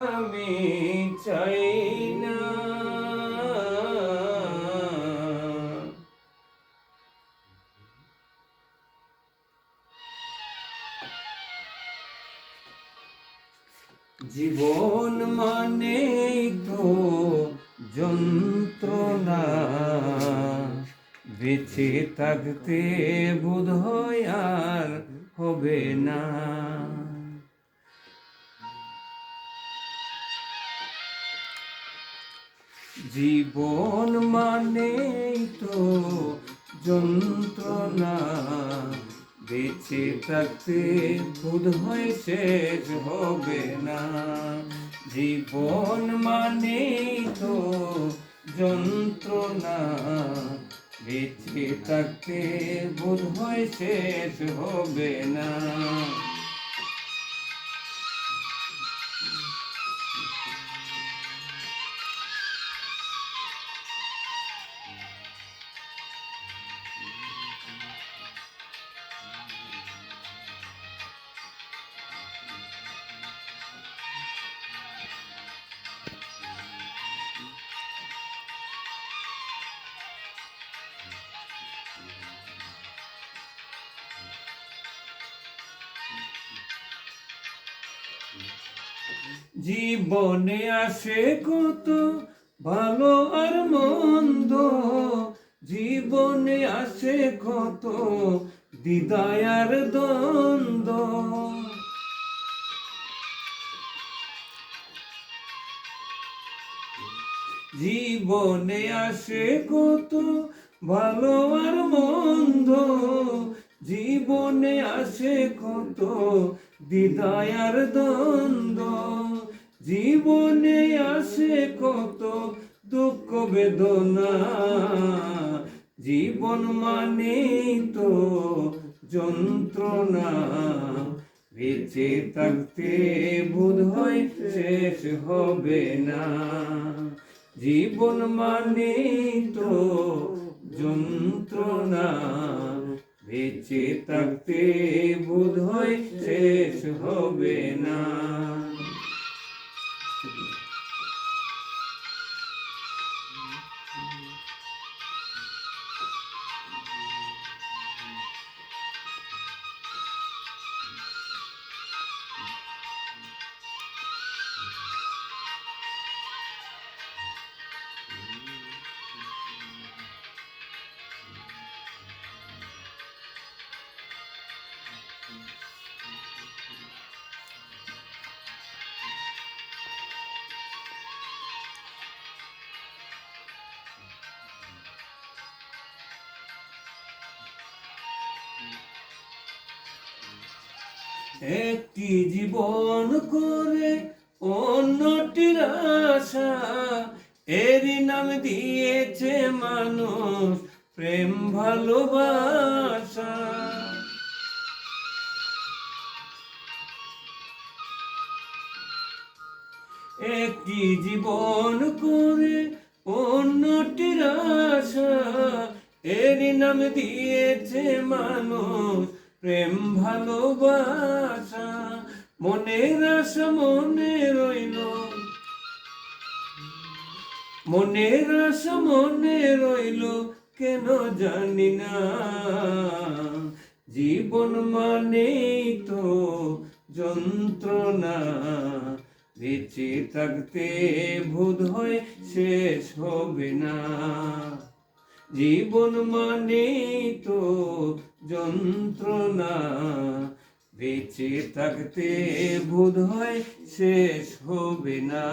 আমি চাই না জীবন মানেই তো যন্ত্রণা, বেঁচে থাকতে বোধহয় আর হবে না। জীবন মানেই তো যন্ত্রণা, বেঁচে থাকতে বোধহয় শেষ হবে না। জীবন মানেই তো যন্ত্রণা, বেঁচে থাকতে বোধহয় শেষ হবে না। জীবনে আসে কত ভালো আর মন্দ, জীবনে আসে কত দ্বিধায় আর দ্বন্দ্ব। জীবনে আসে কত ভালো আর মন্দ, জীবনে আসে কত দ্বিধায় আর দ্বন্দ্ব। জীবনে আসে কত দুঃখ বেদনা, জীবন মানেই তো যন্ত্রণা, বেঁচে থাকতে বোধহয় শেষ হবে না। জীবন মানেই তো যন্ত্রণা, বেঁচে থাকতে বোধহয় শেষ হবে না। একটি জীবন করে অন্যটির আশা, এরই নাম দিয়েছে মানুষ প্রেম ভালোবাসা। একটি জীবন করে অন্যটির আশা, এরই নাম দিয়েছে মানুষ প্রেম ভালোবাসা। মনের আশা মনে রইল, মনের আশা মনে রইল কেন জানি না। জীবন মানেই তো যন্ত্রণা, বেঁচে থাকতে বোধহয় শেষ হবে না। জীবন মানেই তো যন্ত্রণা, বেঁচে থাকতে বোধহয় শেষ হবে না।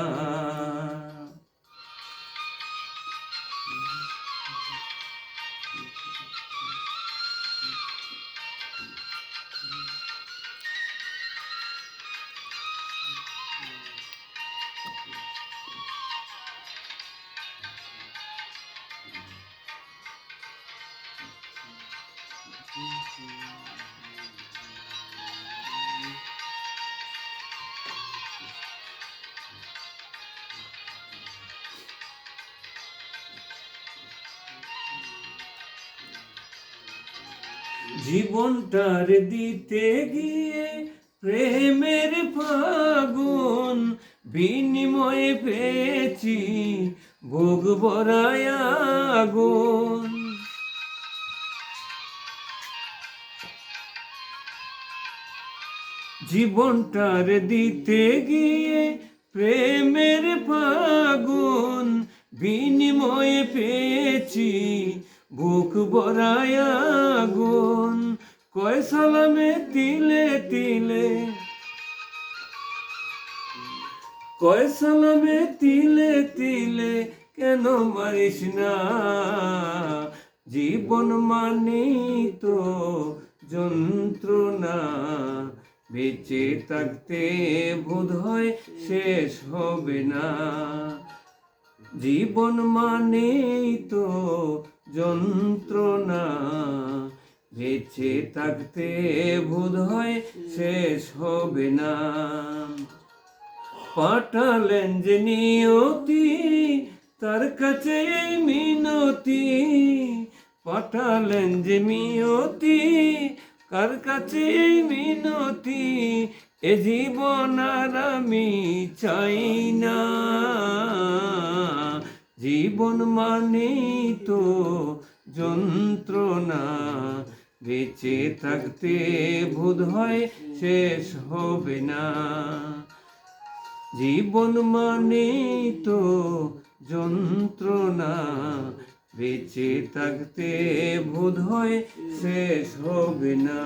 জীবনটার দিতে গিয়ে প্রেমের ফাগুন বিনিময়ে পেয়েছি বুক ভরায় আগুন। জীবনটার দিতে গিয়ে প্রেমের ফাগুন, বিনিময়ে পেয়েছি বুক ভরায় আগুন। কয় সালামে তিলে তিলে, কয় সালামে তিলে তিলে কেন মারিস না? জীবন মানেই তো যন্ত্রণা, বেঁচে থাকতে বোধহয় শেষ হবে না। জীবন মানেই তো যন্ত্রণা, বেঁচে থাকতে বোধহয় শেষ হবে না। পাঠালেন যে নিয়তি তার কাছে এই মিনতি, পাঠালেন যে নিয়তি কার কাছে এই মিনতি, এ জীবন আর আমি চাই না। জীবন মানেই তো যন্ত্রণা, বেঁচে থাকতে বোধহয় শেষ হবে না। জীবন মানেই তো যন্ত্রণা, বেঁচে থাকতে বোধহয় শেষ হবে না।